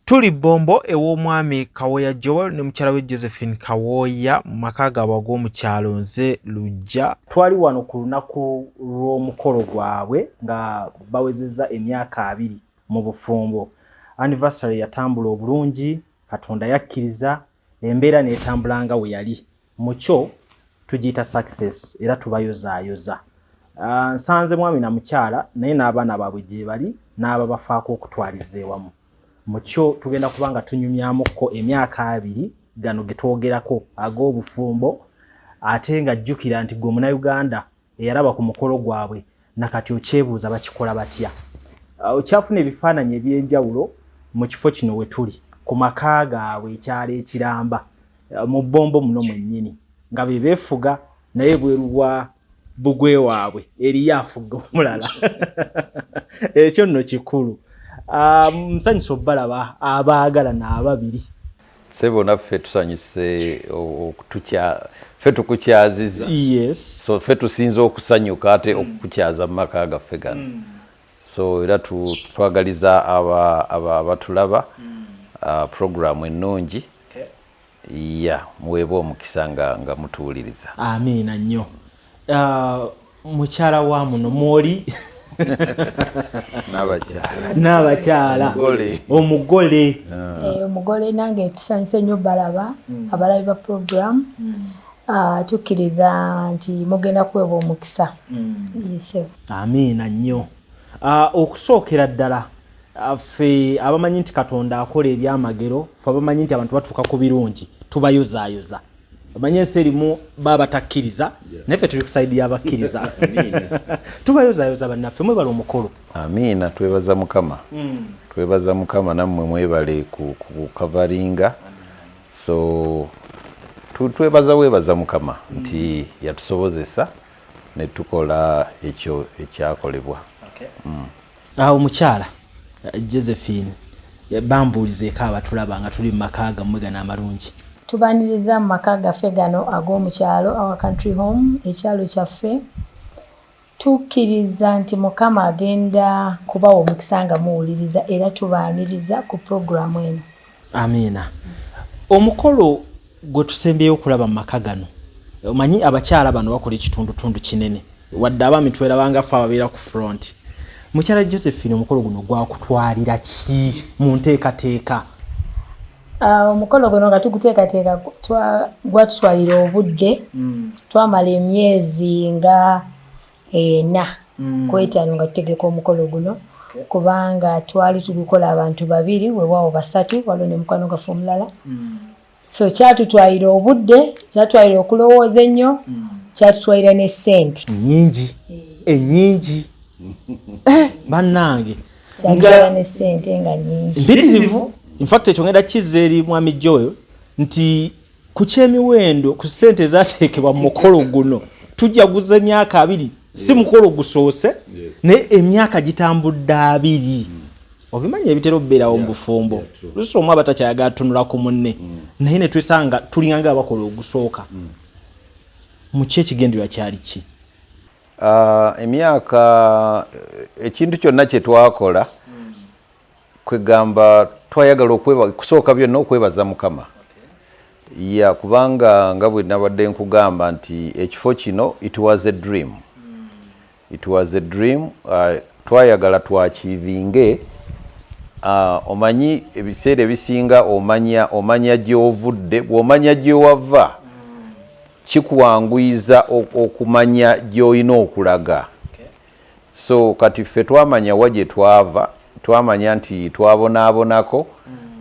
Tuli bombo ew'omwami Kawooya Joel ne mukyala we Josephine Kawooya mu maka gaabwe ag'omu kyalo nze Lujja. Twali wano ku lunaku lw'omukolo gwabwe nga bawezezza emyaka 2 mu bufumbo. Anniversary yatambula obulungi, Katonda yakkiriza, embeera n'etambula nga we yali. Mukyo tugiyita success era tubayozaayoza. Nsanze mwami na mukyala naye n'abaana baabwe gye bali n'ababafaako okutwaliza ewamu. Mukyo tugenda kubanga tunyumyamukko emyaka 2 gano getwogerako ag'obufumbo ate nga jjukira nti gwe Munnayuganda eyalaba ku mukolo gwabwe nakati okyebuuza bakikola batya. Okyafuna ebifaananyi eby'enjawulo mu kifo kino we tuli ku maka gaabwe ekyalo ekiramba mu bombo muno mwennyini nga be beefuga naye bweru bwa bugwe waabwe eriyo afuga omulala. Ekyo nno kikulu. Nsanyusa obbalaba abaagalana ababiri. Sebo naffe tusanyuse ffe tukukyaziza. Yes. So ffe tusinza okusanyuka ate okukyaza mu maka gaffe gano. So era twagaliza abatulaba programu ennungi. Muweebwe omukisa nga mutuwuliriza. Amiina nnyo. Mukyala wa muno mwoli n'abakyala omugole omugole nange tusanyuse nnyo balaba abalabi ba program tukkiriza nti mugenda kuweebwa omukisa. Amiina nnyo. Okusookera ddala ffe abamanyi nti Katonda akola ebyamagero, ffe abamanyi nti abantu batuuka ku birungi tubayozaayoza. Amanyi ensi erimu baba takkiriza naye ffe tuli ku sayidi y'abakkiriza. Tubayozaayoza bannaffe mwebale omukolo. Amiina, twebaza Mukama. Twebaza Mukama nammwe mwebale ku kavaringa. So weebaza Mukama nti yatusobozesa ne tukola ekyo ekyakolebwa. Omukyala Josephine bambuulizeeko abatulaba nga tuli mu maka gammwe gano amalungi. Tubaniriza mu maka gaffe gano ag'omu kyalo, our country home, ekyalo kyaffe. Tukkiriza nti Mukama agenda kubawa omukisa nga muwuliriza era tubaaniriza ku programu eno. Amiina. Omukolo gwe tusembyeyo okulaba mu maka gano, omanyi abakyala bano bakola ekitundutundu kinene wadde abaami twerabanga ffe ababeera ku front. Mukyala Josephine, omukolo guno gwakutwalira ki mu nteekateeka? Omukolo guno nga tuguteekateeka gwatutwalira obudde. Twamala emyezi nga 4 kwetaano nga tutegeka omukolo guno kubanga twali tugukola abantu 2 weewaawo 3 waliwo ne mukwano gaffe omulala. So kyatutwalira obudde, kyatutwalira okulowooza ennyo, kyatutwalira ne ssente ennyingi ennyingi. Bannange kyatutwalira ne ssente nga nnyingi mpitirivu. In fact ekyo ngenda kizza eri mwami Joel nti ku kyemiwendo ku ssente zaateekebwa mu mukolo guno tujaguza emyaka 2 si mukolo gusoose naye emyaka gitambudde 2. Obimanyi ebitera obbeerawo mu bufumbo lusi omu abatakyayagala tunula ku munne naye ne twesanga tulinganga abakola ogusooka. Mu ki ekigendererwa kyali ki? Emyaka ekintu kyonna kye twakola kwegamba twayagala kusooka byonna okwebaza Mukama. Kubanga nga bwe nabadde nkugamba nti ekifo kino it was a dream. It was a dream. Twayagala twakivinge. Omanyi ebiseera ebisinga omanya gy'ovudde, bw'omanya gy'owava kikuwanguyiza okumanya gy'olina okulaga. So kati ffe twamanya wa gye twava, twamanya nti twabonaabonako,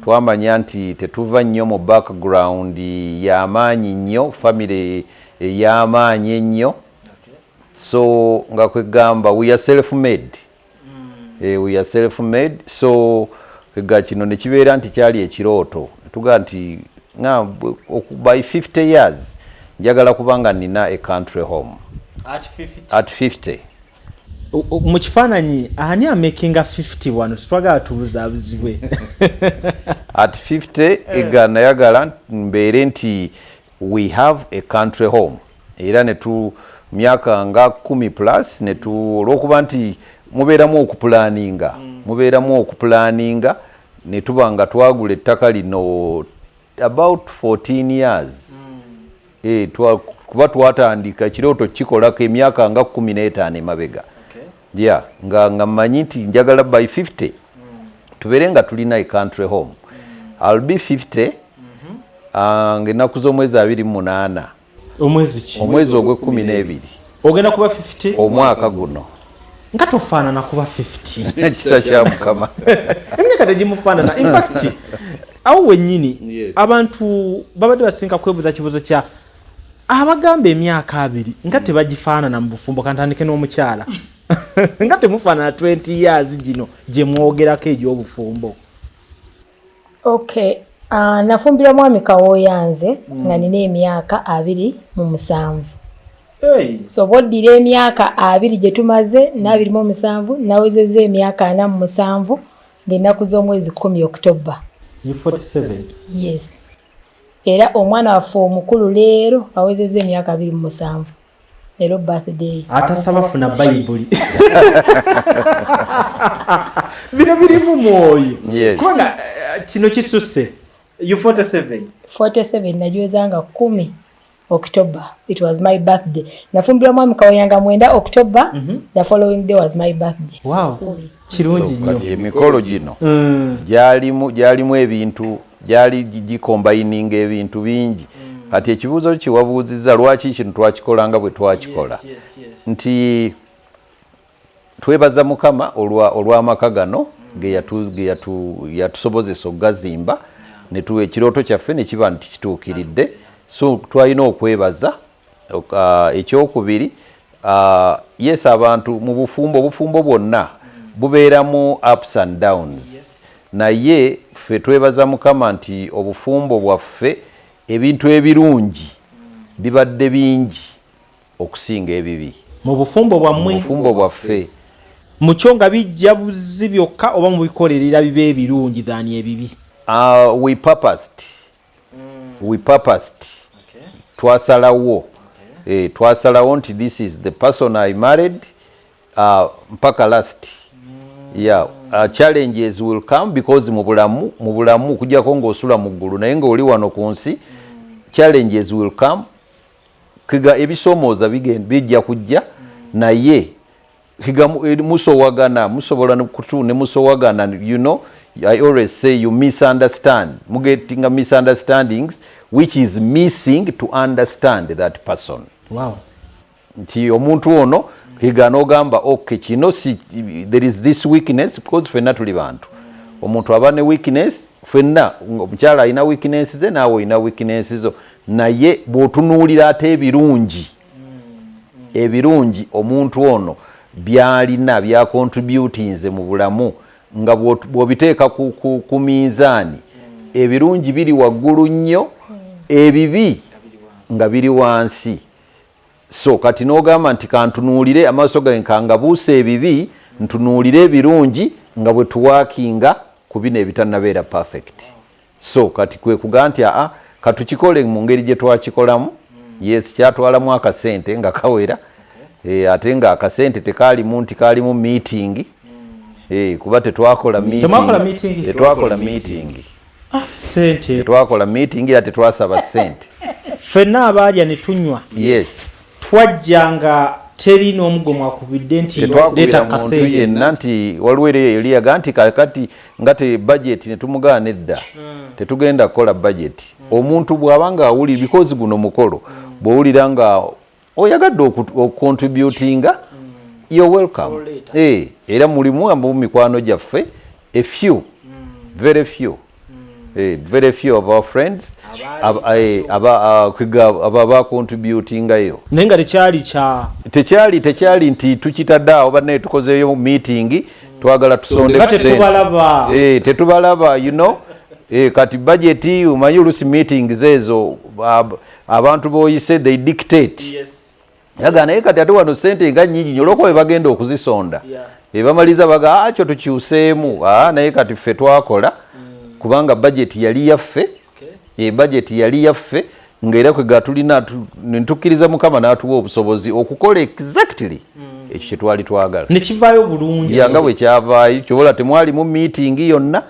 twamanya nti tetuva nnyo mu background y'amaanyi nnyo, family y'amaanyi ennyo. So nga kwegamba we are self-made. We are self-made. So kwega kino ne kibeera nti kyali ekirooto. Tuga nti by 50 years njagala kubanga nina a country home. At 50. Mu kifaananyi ani amakinga 50 wano twagala tubuzaabuzibwe. At 50 ega nayagala mbeere nti we have a country home. Era ne tu myaka nga 10 plus ne tu olw'okuba nti mubeeramu okupulaninga ne tuba nga twagula ettaka lino about 14 years kuba twatandika ekirooto kikolako emyaka nga 15 emabega nga mmanyi nti njagala by 50 tubeere nga tulina e country home. I'll be 50 ng'ennaku z'omwezi 28 omwezi ogw'e12 ogenda kuba 50 omwaka guno nga tofaanana kuba 50 ekisa kya Mukama emyaka tegimufaanana. In fact awo wennyini abantu babadde basinga kwebuuza kibuuzo kya abagamba emyaka 2 nga tebagifaanana mu bufumbo. Kantandike n'omukyala nga temufaanana 20 years gino gye mwogerako egy'obufumbo. Okay, nafumbira mwami Kawooya nze nga nina emyaka 27. So boddira emyaka 2 gye tumaze na 27 nawezezza emyaka 47 ng'ennaku z'omwezi 10 October. You 47? Yes. Era omwana waffe omukulu leero awezezza emyaka 27. Leero birthday. Atasaba funa Bayibuli. Bino birimu mwoyo. Kubanga kino kisusse. You 47? 47 nagiwezanga 10 October. It was my birthday. Nafumbira mwami Kawooya nga 9 October. The following day was my birthday. Wow. Kirungi nnyo. Emikolo gino gyalimu ebintu gyali gikombayininga ebintu bingi. Kati ekibuuzo kiwabuuzizza lwaki kino twakikola nga bwe twakikola. Nti twebaza Mukama olw'amaka gano ge yatusobozesa okugazimba ne tuwa ekirooto kyaffe ne kiba nti kituukiridde. So twalina okwebaza. Ekyokubiri yes abantu mu obufumbo bwonna bubeeramu ups and downs. Naye ffe twebaza Mukama nti obufumbo bwaffe ebintu ebirungi bibadde bingi okusinga ebibi mu bufumbo bwammwe. Obufumbo bwaffe mukyo nga bijja buzzi byokka oba mubikolerera bibe ebirungi dhani ebibi? We purposed. Twasalawo. Twasalawo nti this is the person I married mpaka last. Challenges will come because mu bulamu kujjako ng'osula mu ggulu naye ng'oli wano ku nsi challenges will come. Kiga ebisoomooza bijja kujja naye kiga musobola ne musowagana. You know, I always say you misunderstand. Mugetinga misunderstandings which is missing to understand that person. Wow. Nti omuntu ono kiga n'ogamba okay kino si there is this weakness because fenna tuli bantu. Omuntu aba ne weakness fenna omukyala alina weakness ze naawe olina weakness zo naye bw'otunuulira ate ebirungi omuntu ono byalina bya contributinze mu bulamu nga bw'obiteeka ku minzaani ebirungi biri waggulu nnyo ebibi nga biri wansi. So kati n'ogamba nti kantunuulire amaaso gange kangabuusa ebibi ntunuulire ebirungi nga bwe tuwaakinga ku bino ebitannabeera perfect. So kati kwe kugaa nti katukikole mu ngeri gye twakikolamu. Yes, kyatwalamu akasente nga kawera. Ate nga akasente tekaalimu nti kaalimu meeting. Kuba tetwakola meeting. Tetwakola meeting. Sente. Tetwakola meeting ya tetwasaba sente. Ffenna abalya ne tunywa. Yes. Twajjanga teri n'omugo mwakubidde nti leeta kasente. Yenna nti waliwo eriyaga nti kakati nga te budget ne tumugaana edda. Tetugenda kukola budget. Omuntu bw'abanga awuli because guno mukolo bw'owulira nga oyagadde okucontributinga you're welcome. Era mulimu mu mikwano gyaffe a few, very few of our friends aba contributingayo. Naye nga tekyali nti tukitadde awo bannaye tukozeeyo meeting twagala tusonde tetubalaba you know. Kati budget umanyi olusi meetings ezo abantu boyise they dictate. Yaga naye kati ate wano sente nga nnyingi nnyo olwokuba bagenda okuzisonda. Bamaliza baga kyo tukyuseemu naye kati ffe twakola kubanga budget yali yaffe. Budget yali yaffe ng'era kwe gatulina ntukkiriza Mukama n'atuwa obusobozi okukola exactly ekyo kye twali twagala. Ne kivaayo bulungi. Nga bwe kyavaayo kyobola temwalimu meeting yonna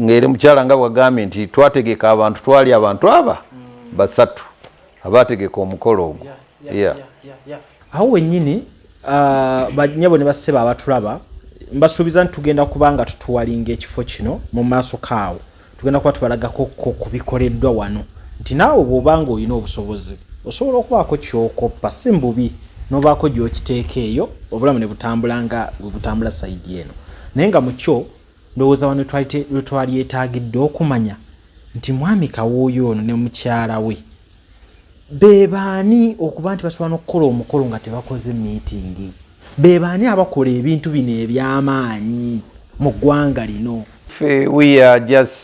ngere mukyala nga bwagambye nti twategeka abantu twali abantu aba basatu abategeka omukolo ogwo. Aho wennyini banyabo ne basseba abatulaba mbasuubiza nti tugenda kubanga tutuwalinga ekifo kino mu maaso kaawo tugenda kuba tubalagako ku bikoleddwa wano nti naawe bw'obanga olina obusobozi osobola okubaako ky'okoppa si mbubi n'obaako gy'okiteeka eyo obulamu ne butambula nga bwe butambula sayidi eno naye nga mu kyo ndowooza wano lwe twali yeetaagidde okumanya nti mwami Kawooya ono ne mukyala we bebaani okuba nti basobola n'okukola omukolo nga tebakoze meeting bebaani abakola ebintu bino eby'amaanyi mu ggwanga lino. We are just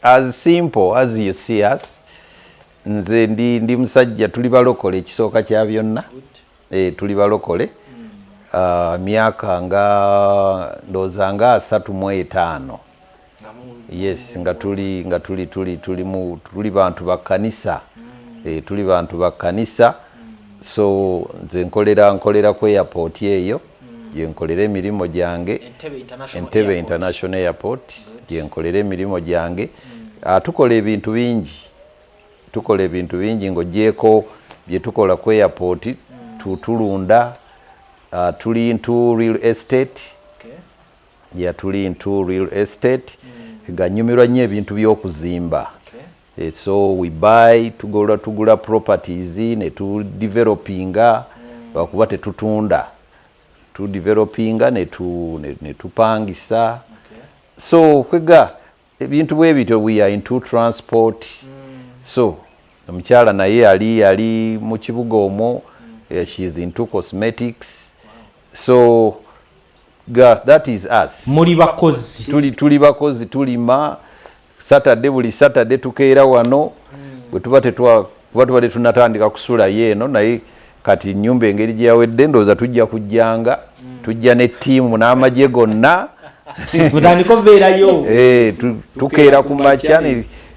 as simple as you see us. Nze ndi musajja tuli balokole ekisooka kya byonna tuli balokole myaka nga ndowooza nga 35 yes nga tuli bantu ba kkanisa tuli bantu ba kkanisa so nze nkolera ku airport eyo yenkolera emirimu gyange Entebbe International Airport yenkolera emirimu gyange tukola ebintu bingi ng'ogyeko bye tukola ku airport tulunda tuli into real estate tuli into real estate ganyumirwa nnyo ebintu by'okuzimba so we buy tugula properties ne tudevelopinga lwakuba tetutunda tudevelopinga ne tupangisa so kwega ebintu bwe bityo we are into transport so omukyala naye ali mu kibuga omwo she is into cosmetics so that is us. Muri bakozi tuli bakozi tulima buli Saturday tukeera wano bwe tuba tunatandika kusula yeeno naye kati Enyumba engeri gye yawedde ndowooza tujja kujjanga tujja ne ttiimu n'amagye gonna mutandika kubeerayo tukeera ku makya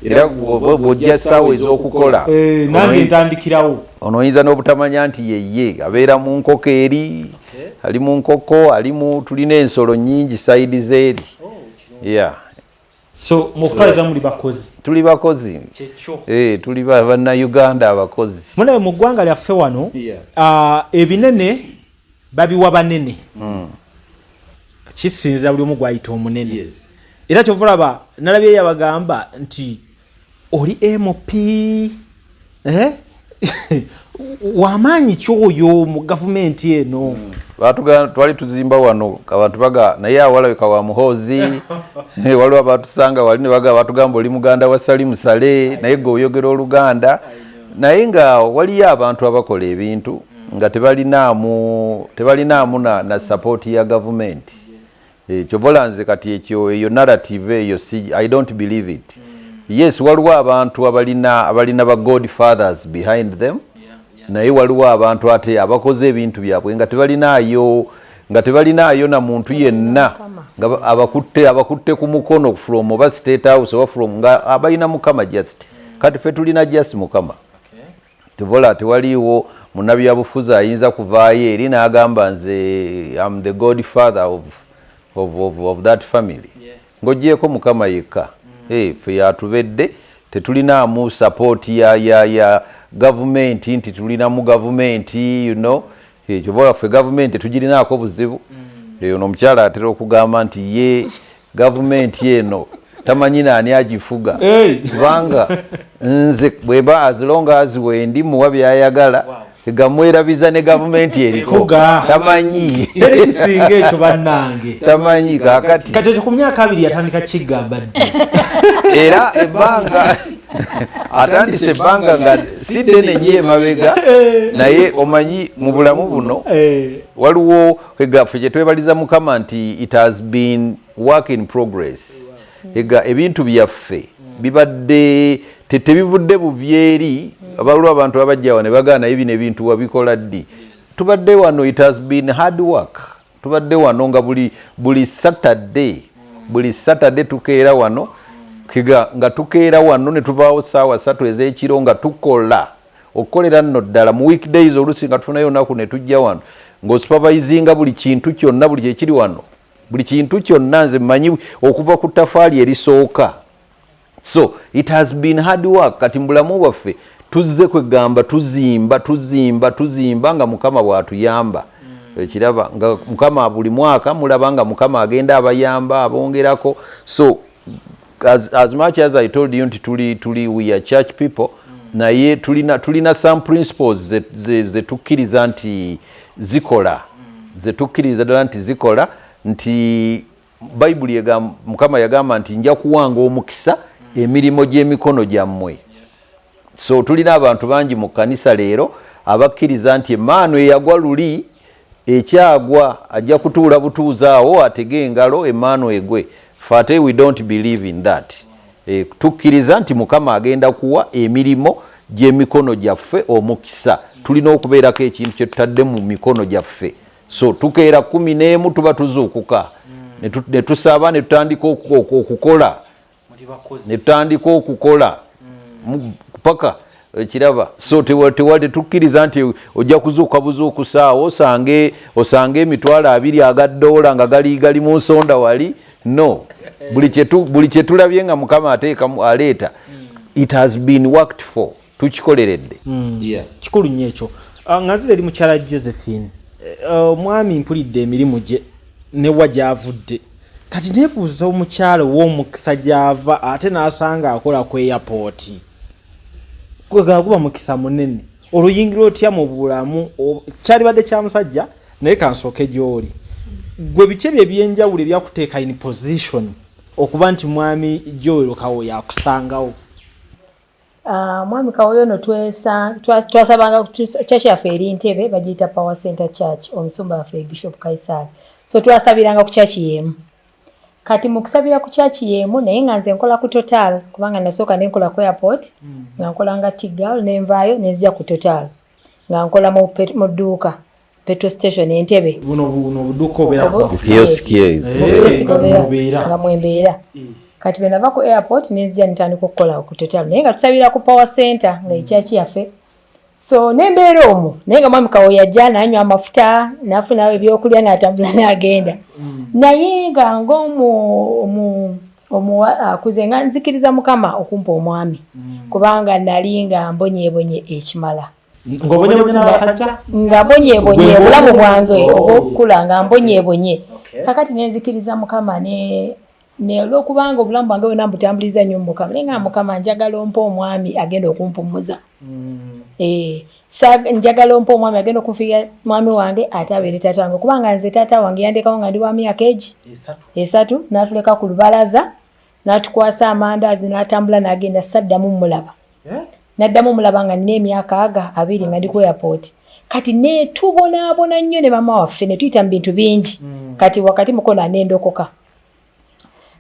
era bw'ojja essaawa ez'okukola nange ntandikirawo ono oyinza n'obutamanya nti yeye abeera mu nkoko eri ali mu nkoko tulina ensolo nnyingi sayidi zeeri so mukutwaliza muri bakozi tuli bakozi tuli bannayuganda abakozi munaye mu ggwanga lyaffe wano ebinene babiwa banene kisinza buli omu gwayita omunene era kyovulaba nalabye yabagamba nti oli MP wamaanyi kyoyo mu gavumenti eno twali tuzimba wano abantu naye awalabika wa muhoozi waliwo abatusanga wali ne batugamba oli muganda wa Sali Musale naye gwe oyogera Oluganda naye nga waliyo abantu abakola ebintu nga tebalinaamu na support ya gavumenti kyovola nze kati eyo narrative eyo I don't believe it. Yes, waliwo abantu abalina ba godfathers behind them naye waliwo abantu ate abakoze ebintu byabwe nga tebalinaayo na muntu yenna nga abakutte ku mukono from oba state house oba from nga abalina mukama just kati fe tulina just mukama tuvola tewaliwo munnabyabufuzi ayinza kuvaayo eri n'agamba nze am the godfather of that family ng'ogyeko mukama yekka fe yatubedde tetulinaamu support ya gavumenti nti tulinamu gavumenti ekyo bola ffe gavumenti tugirinaako buzibu ono omukyala atera okugamba nti ye gavumenti eno tamanyi naani agifuga kubanga nze bweba as long as wendi muwa byayagala gamwerabiza ne gavumenti eriko tamanyi teri kisinga ekyo bannange tamanyi kakati kati ekyo ku myaka 2 yatandika kigamba ddi era ebbanga atandise ebbanga nga siddene nnyo emabega naye omanyi mu bulamu buno waliwo ffe gye twebaliza mukama nti it has been work in progress ebintu byaffe bibadde tebivudde bubyeri abalwa abantu abajja wano ne bagana naye bino ebintu wabikola ddi tubadde wano it has been hard work tubadde wano nga buli Saturday tukeera wano nga tukeera wano ne tuvaawo ssaawa 3 ez'ekiro nga tukola okukolera nno ddala mu weekdays oluusi nga tufunayo olunaku ne tujja wano ng'osupervisinga buli kintu kyonna buli kyekiri wano buli kintu kyonna nze mmanyi okuva ku ttafaali erisooka So it has been hard work. Kati mbulamu bwaffe tuzze kwegamba tuzimba nga Mukama bw'atuyamba. Kiraba nga Mukama buli mwaka mulaba nga Mukama agenda abayamba abongerako. So as much as I told you tuli we are church people, naye tulina some principles ze tukkiriza nti zikola. Ze tukkiriza ddala nti zikola nti Bayibuli Mukama yagamba nti nja kuwanga omukisa emirimu gy'emikono gyammwe. So tulina abantu bangi mu kanisa leero abakkiriza nti emmaano eyagwa luli ekyagwa ajja kutuula butuuzaawo atege engalo emmaano egwe. Fate we don't believe in that. Tukkiriza nti Mukama agenda kuwa emirimu gy'emikono gyaffe omukisa. Tulina okubeerako ekintu kye tutadde mu mikono gyaffe. So tukeera 11 tuba tuzuukuka ne tusaba ne tutandika okukola. Paka kiraba. So tewali tukkiriza nti ojja kuzuuka buzuukusaawo osange emitwalo 2 aga $2 nga gali mu nsonda wali. No. Buli kye tulabye nga Mukama ateekamu aleeta. It has been worked for. Tukikoleredde. Kikulu nnyo ekyo. Ngazire eri mukyala Josephine. Mwami mpulidde emirimu gye ne wajavudde. Kati nebuuza omukyala w'omukisa gyava ate n'asanga akola ku airport. Kuba mukisa munene. Oluyingira otya mu bulamu kyalibadde kya musajja naye kansooke gy'oli. Gwe biki ebyenjawulo ebyakuteeka in position okuba nti mwami Joel Kawooya akusangawo? Mwami Kawooya ono twasabanga church yaffe eri Ntebe bagiyita Power Center Church, omusumba waffe Bishop Kaisari. So twasabiranga ku church yemu. Kati mu kusabira ku church yemu naye nga nze nkola ku Total kubanga nasooka ne nkola ku airport nga nkola nga Tigal nenvaayo nenzija ku Total nga nkola mu dduuka petrol station Entebbe. Buno buduuka obeera nga mwembeera. Kati bwe nava ku airport nenzija ntandika okukola ku Total naye nga tusabira ku Power Center nga ekyaki yaffe. So nembeera omwo naye nga mwami Kawooya ajja n'anywa amafuta n'afuna ebyokulya n'atambula n'agenda. Naye nga akuze nga nzikiriza Mukama okumpa omwami kubanga nali nga mbonyeebonye ekimala. Ng'obonyeebonye n'abasajja? Nga mbonyeebonye obulamu bwange obw'okukula nga mbonyeebonye. Kakati nenzikiriza Mukama ne olw'okubanga obulamu bwange bwonna mbutambuliza nnyo Mukama naye nga Mukama njagala ompa omwami agenda okumpumuza. Njagala ompa omwami agenda okunfiira mwami wange ate abeere taata wange kubanga nze taata wange yandekawo nga ndi wa myaka egi 3 n'atuleka ku lubalaza n'atukwasa amandaazi n'atambula n'agenda saddamu mulaba. Naddamu mulaba nga nina emyaka 2 nga ndi ku airport. Kati ne tubonaabona nnyo ne mama waffe ne tuyita mu bintu bingi. Kati wakati mukola n'endokoka.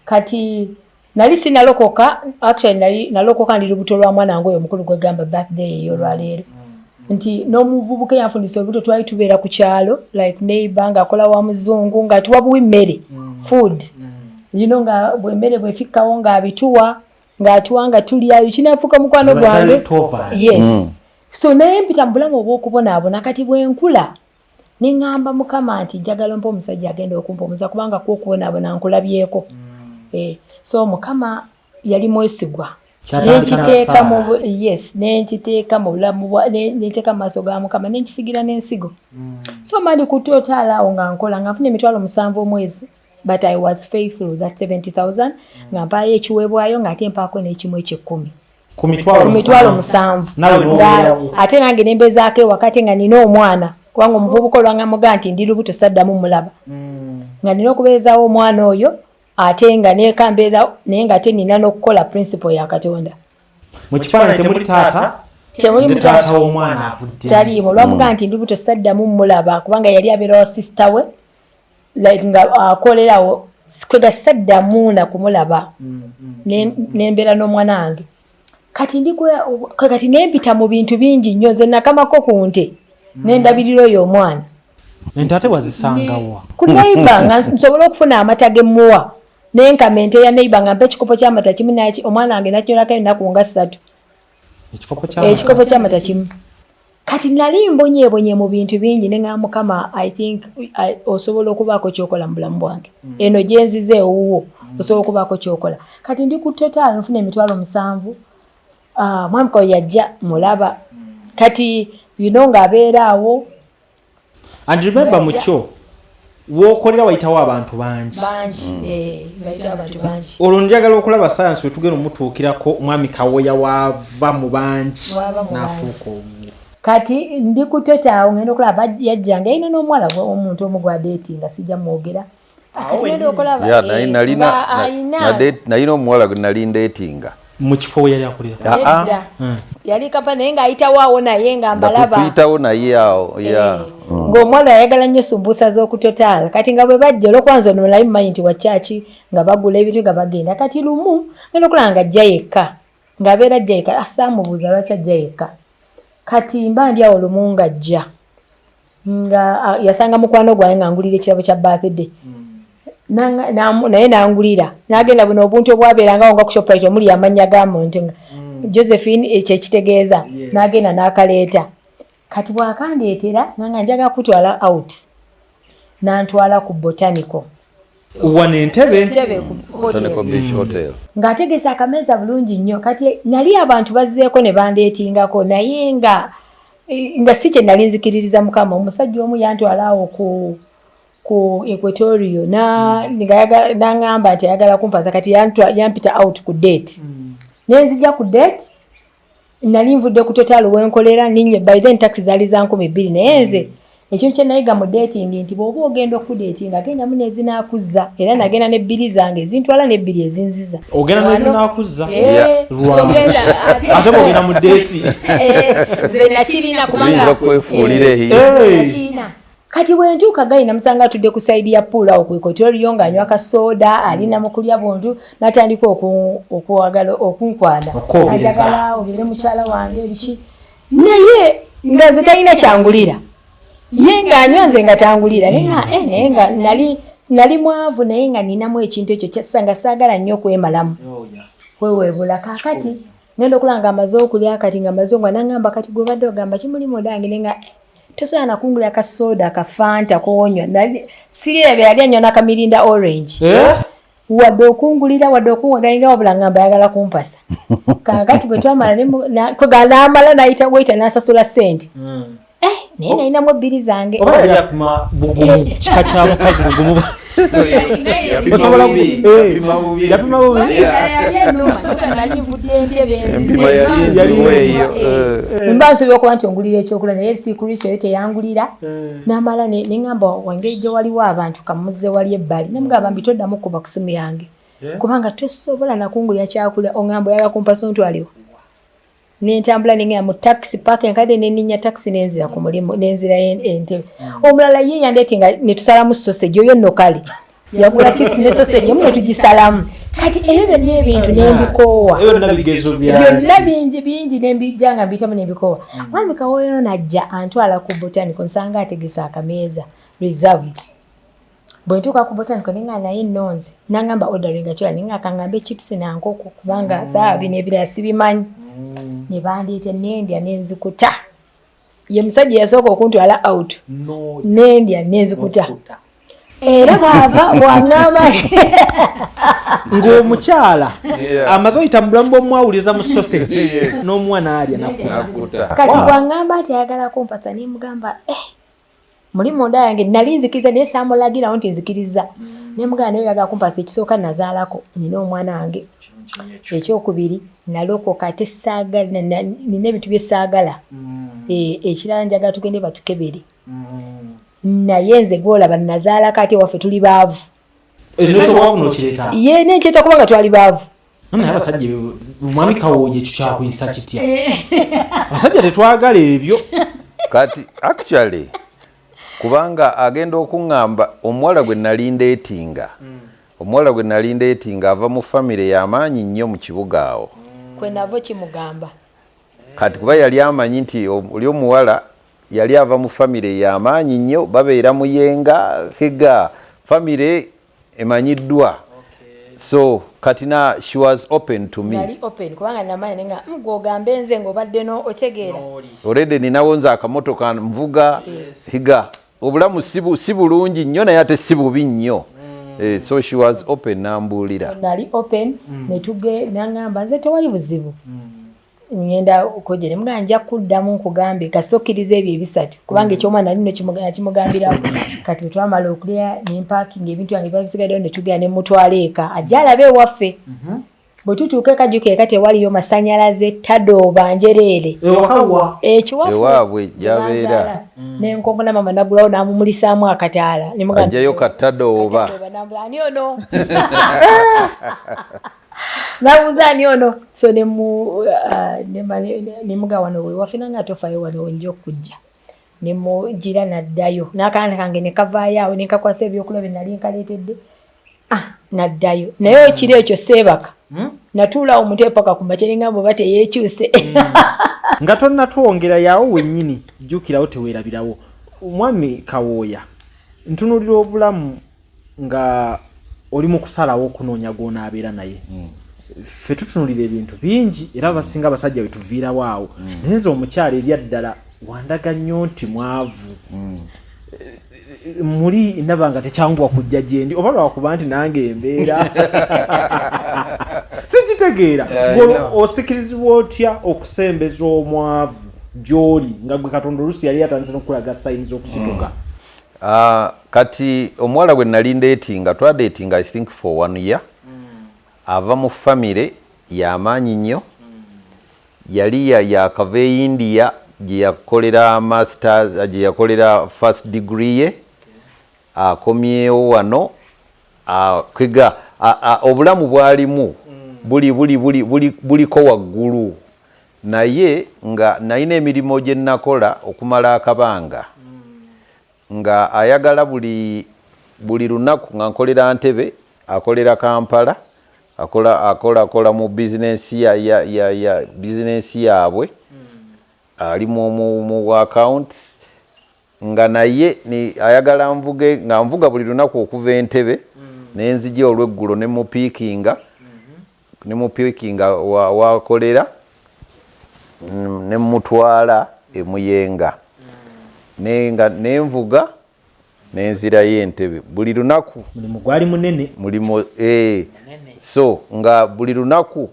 Kati nali sinalokoka, actually nalokoka ndi lubuto lwa mwana wange oyo mukulu gwegamba birthday y'olwaleero. Nti n'omuvubuka yanfundisa olubuto twali tubeera ku kyalo like neighbor nga akola wa muzungu nga tuwabuwa emmere food. Nga bw'emmere bwefikkawo nga abituwa nga atuwa nga tulyayo kinafuuka mukwano gwange. Yes. So naye mpita mu bulamu obw'okubonaabona kati bwenkula ne ŋŋamba Mukama nti njagala ompa omusajja agenda okumpumuza kubanga kw'okubonaabona nkulabyeko. So Mukama yali mwesigwa. Nenkiteeka mu bulamu nenteeka mu maaso ga Mukama nenkisigira n'ensigo. So mali ku Total awo nga nkola nga nfuna $7,000 omwezi. But I was faithful that 70,000 nga mpaayo ekiweebwayo nga ate mpaako n'ekimu eky'ekkumi. Ku mitwalo 7. Ate nange nembezaako wakati nga nina omwana kubanga omuvubuka olwangamuga nti ndi lubuto saddamu mulaba. Nga nina okubeezaawo omwana oyo ate nga nekambeeza naye nga ate nina n'okukola principle ya Katonda. Mu kifaananyi temuli taata? Temuli taata w'omwana avudde. Taliimu olwamuga nti ndi lubuto saddamu mulaba kubanga yali abeera wa sister we like nga akolerawo kwega saddamu na kumulaba nembeera n'omwana wange. Kati nempita mu bintu bingi nnyo nze nakamako ku nte nendabirira oyo omwana. Ente wazisangawa? Ku neighbor nga nsobola okufuna amata gemmuwa nenkamenta ya neighbor nga mpa ekikopo ky'amata kimu naki omwana wange nakinywako ennaku nga 3. Ekikopo ky'amata kimu. Kati nali mbonyeebonye mu bintu bingi ne ngamba Mukama I think osobola okubaako kyokola mu bulamu bwange. Eno gye nzize owuwo osobola okubaako kyokola kati ndi ku total nfuna emitwalo 7 mwami Kawooya yajja mulaba kati ng'abeera awo and remember mucho wokolera wayitawo abantu bangi olwo njagala okulaba science wetugenda omutuukirako mwami Kawooya wava mu bangi n'afuuka omu kati ndi ku total ngenda okulaba yajjanga yina n'omuwala omuntu omu gwa dating sijja mwogera nalina omuwala gwe nali ndeetinga mu kifo we yali akulira yali kapa naye ng'ayitawo awo naye nga mbalaba tuyitawo naye awo ng'omuwala yayagala nnyo sumbuusa z'okutotaala kati nga bwe bajja olwokwanza ono nali mumanyi nti wakyaki nga bagula ebintu nga bagenda kati lumu ngenda okulaba nga ajja yekka ng'abeera ajja yekka saamubuuza lwaki ajja yekka kati mba ndi awo lumu ng'ajja nga yasanga mukwano gwange ng'angulira ekirabo kya birthday naye n'angulira n'agenda buno obuntu obwabeerangawo nga ku shoprite omuli amannya ga muntu nga Josephine ekyo ekitegeeza n'agenda n'akaleeta kati bw'akandeetera nanga njaga kutwala out n'antwala ku botanical wana entebe hotel ng'ategesa akameeza bulungi nnyo kati nali abantu bazzeeko ne bandeetingako naye nga si kye nali nzikiririza mukama omusajja omu yantwala awo ku Equatorio n'angamba nti ayagala kumpaza kati yampita out ku date nenzija ku date nali nvudde ku total wenkolera ninye by then taxi zaali za 2,000 naye nze ekyo kye nayiga mu dating nti bw'oba ogenda okudatinga agenda mu nezinaakuza era nagenda n'ebbiri zange ezintwala n'ebbiri ezinziza ogenda nezinaakuza ate bw'ogenda mu date nze nakirina kubanga kwefuulira eyo kati bwentuuka gali namusanga atudde ku saidi ya pool awo ku Equatorio ng'anywa kasoda alina mu kulya buntu n'atandika okuwagala okunkwana ajagala obeere mukyala wange biki naye nga ze talina kyangulira ye ng'anywa nze nga tangulira naye nga nali mwavu naye nga ninamu ekintu ekyo kyasanga saagala nnyo okwemalamu weweebula kaakati ngenda okulanga amaze okulya kati nga maze nga nangamba kati gwe badde ogamba kimuli mudange nenga tosobola nakungulira kasoda kafanta koonywa sirirabe yali anywa nakamirinda orange wadde okungulira wadde okungalinga wabula ngamba ayagala kumpasa kakati bwe twamala n'amala n'ayita waita n'asasula ssente naye nalinamu ebbiri zange oba yali apima bugumu kika kya mukazi bugumu yapima bubi mba nsobola okuba nti ongulira ekyokula naye sikulisa eyo teyangulira n'amala neŋŋamba wangeri gye waliwo abantu kamuzze wali ebbali namugamba mbi toddamu kuba ku simu yange kubanga tosobola nakungulira kyakulya oŋŋamba oyagala kumpasa ontwaliwo nentambula nengera mu taxi park enkadde neninya taxi nenzira ku mulimu nenzira entebe omulala ye yandeetinga netusalamu sausage oyo nno kale yagula chips ne sausage omu netugisalamu kati ebyo byonna ebintu nembikoowa byonna bingi nembijjanga mbiyitamu nembikoowa mwami Kawooya najja antwala ku botanical nsanga ategesa akameeza reserved bwe ntuuka ku botanical nenga naye nnonze nangamba ordering kyola nenga akangambe chips nankoko kubanga saa bino ebirala sibimanyi ne bandeeta nendya nenzikuta ye musajja yasooka okuntwala out nendya nenzikuta era bw'aŋŋamba ng'omukyala amaze oyita mu bulamu bw'omwawuliza mu sausage n'omwana alya nakuta kati bw'aŋŋamba nti ayagala kumpasa nemugamba muli munda yange nali nzikiriza naye saamulagirawo nti nzikiriza nemugamba naye oyagala kumpasa ekisooka nazaalako nina omwana wange ekyokubiri nalokoka ate saagala nina ebintu bye saagala ekirala njagala tugende batukebere naye nze gwolaba nazaalako ate waffe tuli baavu ye nenkyeta kubanga twali baavu naye abasajja mwami Kawooya ekyo kyakuyisa kitya abasajja tetwagala ebyo kati actually kubanga agenda okuŋŋamba omuwala gwe nali ndeetinga ava mu famire y'amaanyi nnyo mu kibuga awo kwe navo kimugamba kati kuba yali amanyi nti oli omuwala yali ava mu famire y'amaanyi nnyo babeera muyenga hega famire emanyiddwa so kati she was open to me nali open kubanga namanyi nga ngogambe nze ngobadde no otegeera already ninawo nze akamotoka nvuga higa obulamu si bulungi nnyo naye ate si bubi nnyo So she was open nambulira. So nali open netuge nangamba nze tewali buzibu. Ngenda okojja nemugamba nja kuddamu nkugambe kasokiriza ebyo ebisatu kubanga ekyomwana nino kimugambira kati twamala okulya ne parking ebintu yange babisigadde ne tugenda ne mutwala eka ajala be waffe bwe tutuuka kajuke kati waliyo masanyalaze tadooba njereere ewakawa ekiwafu ewaabwe jabeera n'enkongona mama nagulawo n'amumulisaamu akataala ajjayo katadooba ani ono nabuuza ani ono so nemuga wano wewaffe nange atofayo wano wenja okujja nemugira naddayo n'akaana kange ne kavaayo awo nekakwasa ebyokulya bye nali nkaleetedde naddayo naye ekiro ekyo seebaka natuulawo muteepaka ku makya neŋŋamba oba teyeekyuse nga tonnatwongera yawo wennyini jjukirawo teweerabirawo omwami Kawooya ntunuulira obulamu nga oli mu kusalawo okunoonya gw'onaabeera naye ffe tutunulira ebintu bingi era abasinga abasajja bwe tuviirawo awo naye nze omukyala eri ddala wandaga nnyo nti mwavu muli ndaba nga tekyanguwa kujja gye ndi oba lwakuba nti nange embeera sikitegeera osikirizibwa otya okusembeza omwavu gy'oli nga gwe Katonda oluusi yali yatandise n'okulaga sayini z'okusituka. Kati omuwala gwe nali ndeetinga twadeetinga I think for 1 year ava mu famire y'amaanyi nnyo yali yakava e India gye yakolera masters gye yakolera first degree ye akomyewo wano kwega obulamu bwalimu buliko waggulu naye nga nalina emirimu gye nakola okumala akabanga nga ayagala buli lunaku nga nkolera Ntebe akolera Kampala akola mu business ya business yaabwe ali mu accounts nga naye ni ayagala mvuge nga mvuga buli lunaku okuva Entebbe nenzije olweggulo ne mu pikinga wakolera ne mutwala emuyenga nenga nemvuga nenzira y'Entebbe buli lunaku mulimu gwali munene mulimu so nga buli lunaku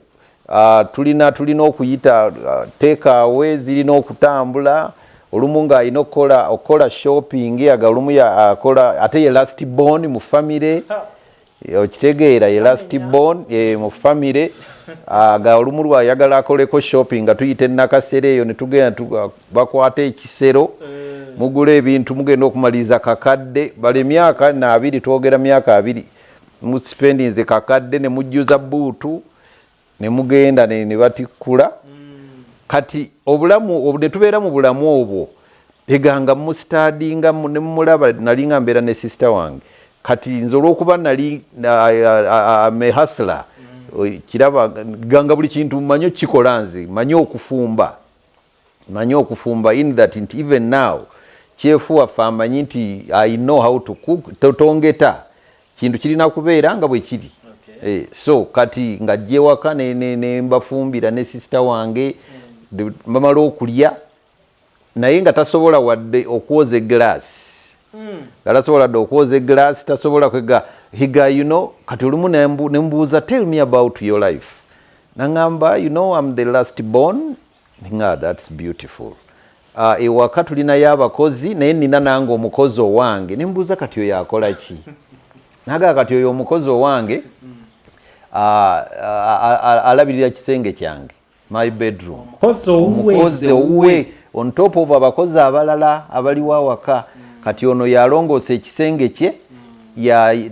tulina okuyita take away zirina okutambula olumu nga alina okukola shopping agalumu akola ate ye last born mu family okitegeera ye last born mu family aga olumu lwayagala akoleko shopping nga tuyite nakasere eyo ne tugenda bakwata ekisero mugula ebintu mugenda okumaliza kakadde bale myaka na 2 twogera myaka 2 mu spendings kakadde ne mujjuza buutu ne mugenda ne batikula kati obulamu obudde tubeera mu bulamu obwo eganga mu studyinga ne mulaba nalinga mbeera ne sister wange kati nze olw'okuba nali me hustler kiraba ganga buli kintu manyo kikola nze manyo okufumba in that even now chefu waffe amanyi nti I know how to cook totongeta kintu kirina kubeera nga bwe kiri so kati nga jje waka ne mbafumbira ne sister wange mbamala okulya naye nga tasobola wadde okwoza glass tasobola wadde okwoza glass tasobola kwega higa kati olumu nembuuza tell me about your life nangamba I'm the last born that's beautiful ewaka tulinayo abakozi naye nina nange omukozi owange nembuuza kati oyo akola ki naga kati oyo omukozi owange alabirira kisenge kyange my bedroom omukozi owuwe on top of abakozi abalala abaliwo awaka kati ono yalongoosa ekisenge kye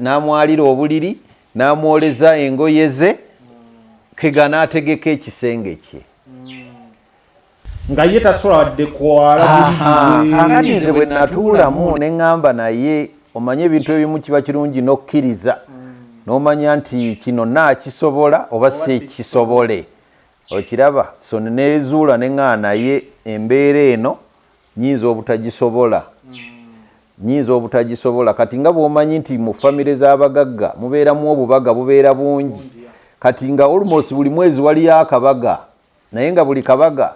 n'amwalira obuliri n'amwoleza engoye ze kega n'ategeka ekisenge kye nga ye tasobola wadde nze bwe natuulamu ne ŋŋamba naye omanye ebintu ebimu kiba kirungi n'okkiriza n'omanya nti kino naakisobola oba sekisobole okiraba so nezuula ne ŋŋaa naye embeera eno nyinza obutagisobola kati nga bw'omanyi nti mu famire z'abagagga mubeeramu obubaga bubeera bungi kati nga almost buli mwezi waliyo akabaga naye nga buli kabaga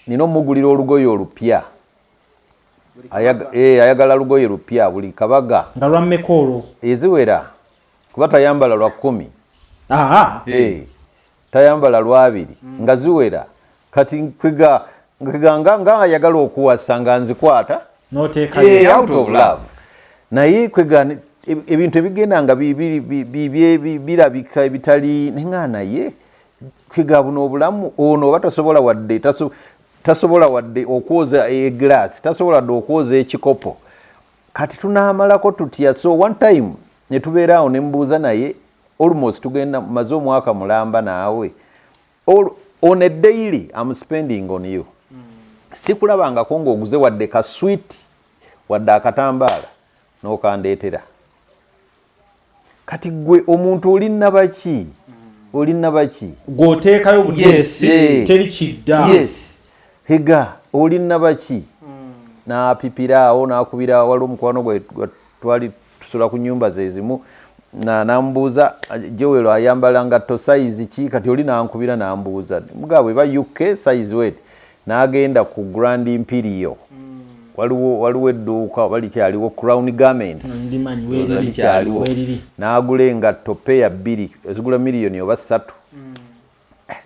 nina omugulira olugoye olupya ayagala lugoye lupya buli kabaga nga lwammeka olwo eziwera kuba tayambala lwa 10 tayambala lwa 2 nga ziwera kati kwiga nga ayagala okuwasa nga nzikwata out of love naye kwiga ebintu ebigenda nga birabika ebitali nenga naye kwiga buno obulamu ono oba tasobola wadde okwoza eglass tasobola wadde okwoza ekikopo kati tunaamalako tutya so one time ne tubeeraawo ne mbuuza naye almost tugenda maze omwaka mulamba naawe on a daily I'm spending on you sikulabangako ng'oguze wadde ka sweet wadde akatambaala n'okandeetera kati gwe omuntu olina baki gw'oteekayo buteesi teri kidda higa olina baki n'apipiraawo n'akubira wali omukwano gwe twali tusula ku nnyumba zezimu nambuuza Joel ayambala ngatto size ki kati oli nankubira nambuuza mugabwe ba UK size wet n'agenda ku Grand Imperial waliwo edduuka balikyaliwo Crown Garments n'agula engatto peya 2 ezigula miliyoni oba 3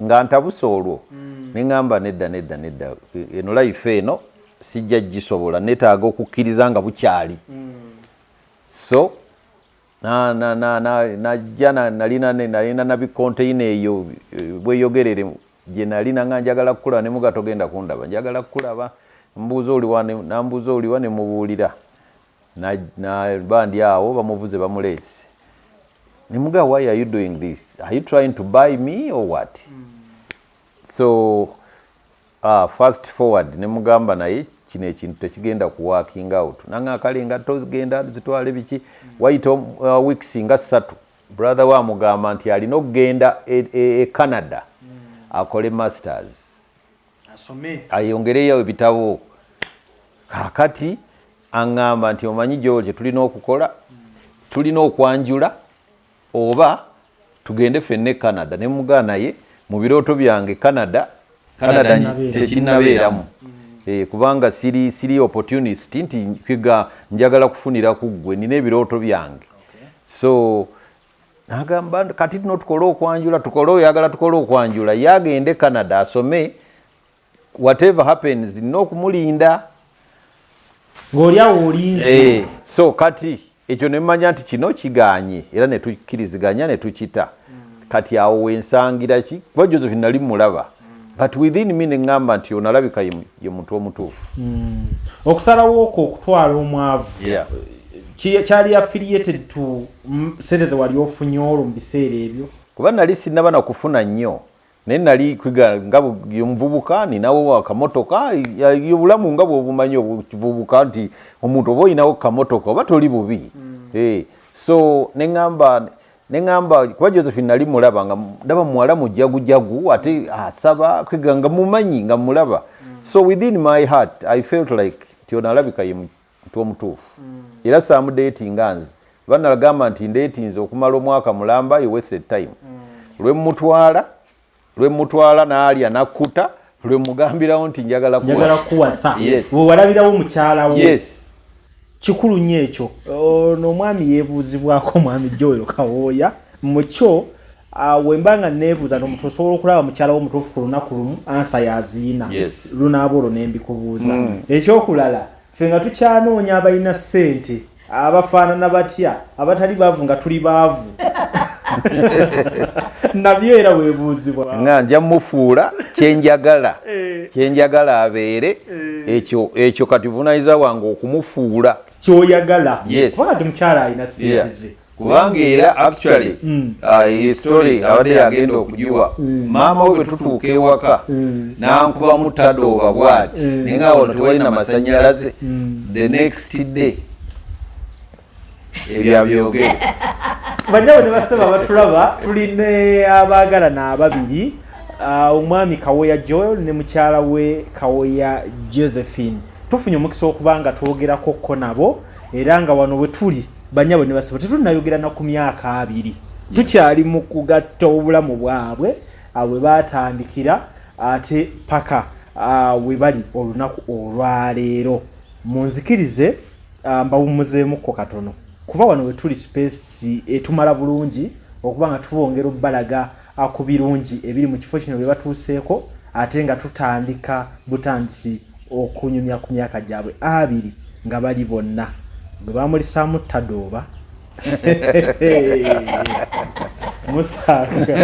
nga ntabusa olwo neŋŋamba nedda eno life eno sijja gisobola netaaga okukkiriza nga bukyali so najja nalina nabikonteina eyo bweyogerere gye nalina nga njagala kukulaba ne muga togenda kundaba njagala kukulaba nambuuza oliwa ne mubuulira bandi awo bamuvuze bamuleese ne muga why are you doing this are you trying to buy me or what so fast forward ne mugamba naye kino ekintu tekigenda ku working out nanga kale nga tozigenda zitwale biki wayita weeks nga 3 brother wa mugamba nti alina okugenda Canada akole masters asome ayongereyo ebitabo kakati angamba nti omanyi George tulina okukola tulina okwanjula oba tugende fenne Canada ne mugana ye mu birooto byange Canada tekinabeeramu kubanga siri opportunist nti kwiga njagala kufunira ku ggwe nina ebirooto byange so nagamba kati tuno tukole okwanjula yagende Canada asome whatever happens nina okumulinda ng'olyawo olinze so kati ekyo ne mmanya nti kino kiganye era ne tukkiriziganya ne tukita kati awo wensangira ki kuba Josephine nali mulaba but within me neŋŋamba nti onalabika ye muntu omutuufu okusalawo okwo okutwala omwavu kyali affiliated to sente ze wali ofunye olwo mu biseera ebyo kuba nali sinnaba nakufuna nnyo naye nali kwiga nga omuvubuka ninawo akamotoka obulamu nga bwobumanyi obuvubuka nti omuntu oba olinawo kamotoka oba toli bubi so neŋŋamba kuba Josephine nali mulaba nga ndaba muwala mujagujagu ate asaba kwiga nga mumanyi nga mulaba so within my heart I felt like tionalabika ye muntu omutuufu era saamudatinga nze banagamba nti ndatinze okumala omwaka mulamba you wasted time lwemutwala n'alya nakkuta lwemugambirawo nti njagala kuwasa walabirawo mukyala wo kikulu nnyo ekyo n'omwami yeebuuzibwako omwami Joel Kawooya mukyo wembanga neebuuza n'omuntu osobola okulaba mukyala wo omutuufu ku lunaku lumu ansa yaziina lunaaba olwo ne mbikubuuza ekyokulala ffe nga tukyanoonya abalina ssente abafaanana batya abatali baavu nga tuli baavu nabyo era weebuuzibwa nga nja mufuula kyenjagala abeere ekyo kati vunayiza wange okumufuula kyoyagala kubanga ti mukyala alina ssente ze kubanga era actually story abadde yagenda okugiwa maama we bwe tutuuka ewaka n'ankubamu tadooba bw'ati naye nga wano tewalina masanyalaze the next day ebyabyogere banyawo ne basaba batulaba tuline abaagalana ababiri omwami Kawooya Joel ne mukyala we Kawooya Josephine tufunye omukisa okuba nga twogerako nabo era nga wano bwe tuli banyawo ne basaba tetunayogera na ku myaka 2 tukyali mu kugatta obulamu bwabwe bwe baatandikira ate paka we bali olunaku olwaleero munzikirize mbawumuzeemukko katono kuba wano we tuli space etumala bulungi okuba nga tubongera obbalaga ku birungi ebiri mu kifo kino bye batuuseeko ate nga tutandika butandisi okunyumya ku myaka gyabwe 2 nga bali bonna bwe bamulisaamu ttadooba musanga